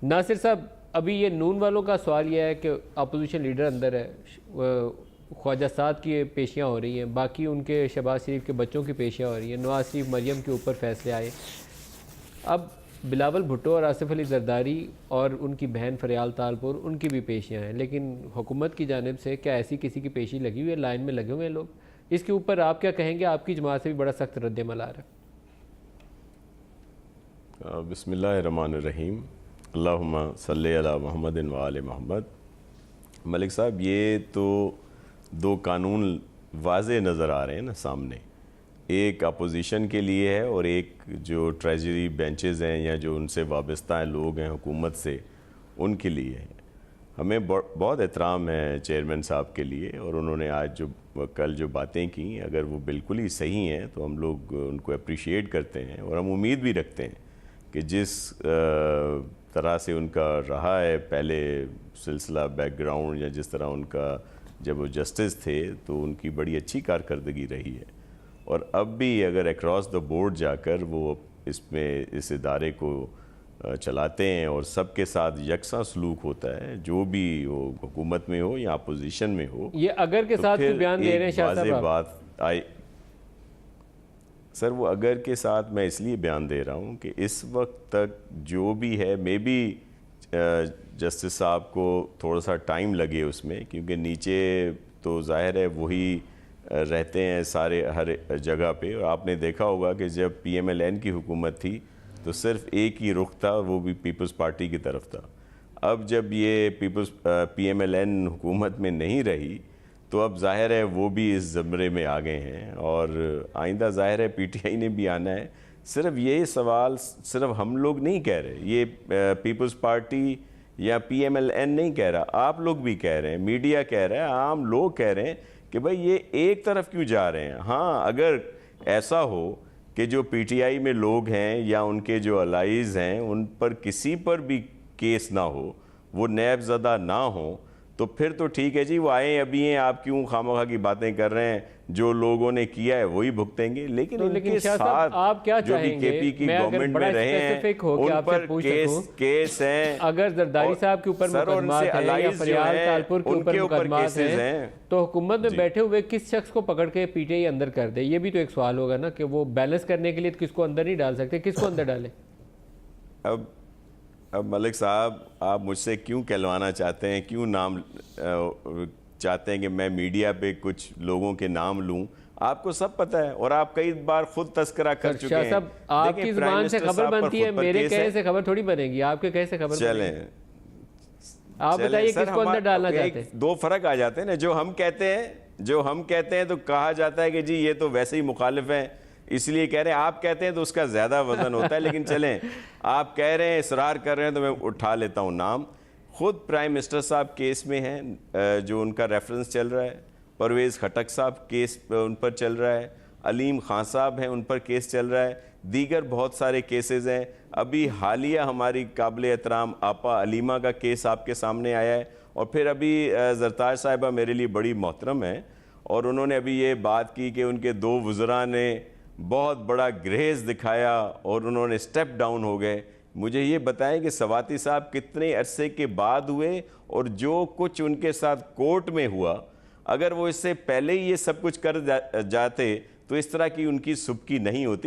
नासिर साहब, अभी ये नून वालों का सवाल यह है कि अपोजिशन लीडर अंदर है, ख्वाजा साद की पेशियाँ हो रही हैं, बाकी उनके शहबाज शरीफ के बच्चों की पेशियाँ हो रही हैं, नवाज शरीफ मरियम के ऊपर फैसले आए। अब बिलावल भुट्टो और आसिफ अली जरदारी और उनकी बहन फरियाल तालपुर, उनकी भी पेशियाँ हैं, लेकिन हुकूमत की जानिब से क्या ऐसी किसी की पेशी लगी हुई है? लाइन में लगे हुए हैं लोग। इसके ऊपर आप क्या कहेंगे? आपकी जमात से भी बड़ा सख्त रद्द-ए-अमल आ रहा है। बिस्मिल्लाहिर्रहमानिर्रहीम, अल्लाहुम्मा सल्ली अला मुहम्मदिन व आले मोहम्मद। मलिक साहब, ये तो दो कानून वाज़े नज़र आ रहे हैं ना सामने। एक अपोजिशन के लिए है और एक जो ट्रेजरी बेंचेस हैं या जो उनसे वाबस्ता हैं लोग हैं हुकूमत से, उनके लिए है। हमें बहुत एहतराम है चेयरमैन साहब के लिए, और उन्होंने आज कल जो बातें की, अगर वो बिल्कुल ही सही हैं तो हम लोग उनको अप्रिशिएट करते हैं और हम उम्मीद भी रखते हैं कि जिस तरह से उनका रहा है पहले सिलसिला बैकग्राउंड, या जिस तरह उनका जब वो जस्टिस थे तो उनकी बड़ी अच्छी कारकर्दगी रही है, और अब भी अगर अक्रॉस द बोर्ड जाकर वो इसमें इस इदारे को चलाते हैं और सबके साथ यकसा सलूक होता है, जो भी हो, हुकूमत में हो या अपोजिशन में हो। ये अगर के तो साथ क्यों बयान दे रहे हैं शाह साहब? बात आई सर, वो अगर के साथ मैं इसलिए बयान दे रहा हूँ कि इस वक्त तक जो भी है, मे बी जस्टिस साहब को थोड़ा सा टाइम लगे उसमें, क्योंकि नीचे तो जाहिर है वही रहते हैं सारे हर जगह पे। और आपने देखा होगा कि जब PMLN की हुकूमत थी तो सिर्फ एक ही रुख था, वो भी पीपल्स पार्टी की तरफ था। अब जब ये PMLN हुकूमत में नहीं रही तो अब जाहिर है वो भी इस ज़मरे में आ गए हैं, और आइंदा जाहिर है PTI ने भी आना है। सिर्फ ये सवाल सिर्फ हम लोग नहीं कह रहे, ये पीपल्स पार्टी या PMLN नहीं कह रहा, आप लोग भी कह रहे हैं, मीडिया कह रहा है, आम लोग कह रहे हैं कि भाई ये एक तरफ क्यों जा रहे हैं। हाँ, अगर ऐसा हो कि जो PTI में लोग हैं या उनके जो अलाइज़ हैं उन पर किसी पर भी केस ना हो, वो नैबज़दा ना हो, तो फिर तो ठीक है जी, वो आए अभी हैं, आप क्यों खामखा की बातें कर रहे हैं? जो लोगों ने किया है वही भुगतेंगे। लेकिन इनके साथ आप क्या जो भी KP की गवर्नमेंट में रहे हैं उन पर केस हैं, अगर जरदारी साहब के ऊपर मुकदमात हैं या फरियाल तालपुर के ऊपर मुकदमात हैं, तो हुकूमत में बैठे हुए किस शख्स को पकड़ के PTI अंदर कर दे? ये भी तो एक सवाल होगा ना कि वो बैलेंस करने के लिए किसको अंदर नहीं डाल सकते, किसको अंदर डालें? अब मलिक साहब, आप मुझसे क्यों कहलवाना चाहते हैं, क्यों नाम चाहते हैं कि मैं मीडिया पे कुछ लोगों के नाम लूं? आपको सब पता है और आप कई बार खुद तस्करा कर चुके हैं। सब आपकी जुबान से खबर बनती है, मेरे कहे से खबर थोड़ी बनेगी, आपके कहे से खबर चलें। आप बताइए किसको अंदर डालना चाहते हैं? दो फर्क आ जाते हैं ना, जो हम कहते हैं तो कहा जाता है कि जी ये तो वैसे ही मुखालिफ हैं इसलिए कह रहे हैं, आप कहते हैं तो उसका ज़्यादा वजन होता है। लेकिन चलें, आप कह रहे हैं, इसरार कर रहे हैं, तो मैं उठा लेता हूँ नाम। खुद प्राइम मिनिस्टर साहब केस में हैं, जो उनका रेफरेंस चल रहा है। परवेज़ खटक साहब केस उन पर चल रहा है। अलीम खान साहब हैं, उन पर केस चल रहा है। दीगर बहुत सारे केसेस हैं। अभी हालिया हमारी काबिल एहतराम आपा अलीमा का केस आपके सामने आया है, और फिर अभी जरताज साहिबा मेरे लिए बड़ी मोहतरम है, और उन्होंने अभी ये बात की कि उनके दो वज़रा ने बहुत बड़ा ग्रेस दिखाया और उन्होंने स्टेप डाउन हो गए। मुझे ये बताएं कि सवाती साहब कितने अरसे के बाद हुए, और जो कुछ उनके साथ कोर्ट में हुआ, अगर वो इससे पहले ही ये सब कुछ कर जाते तो इस तरह की उनकी सुबकी नहीं होती।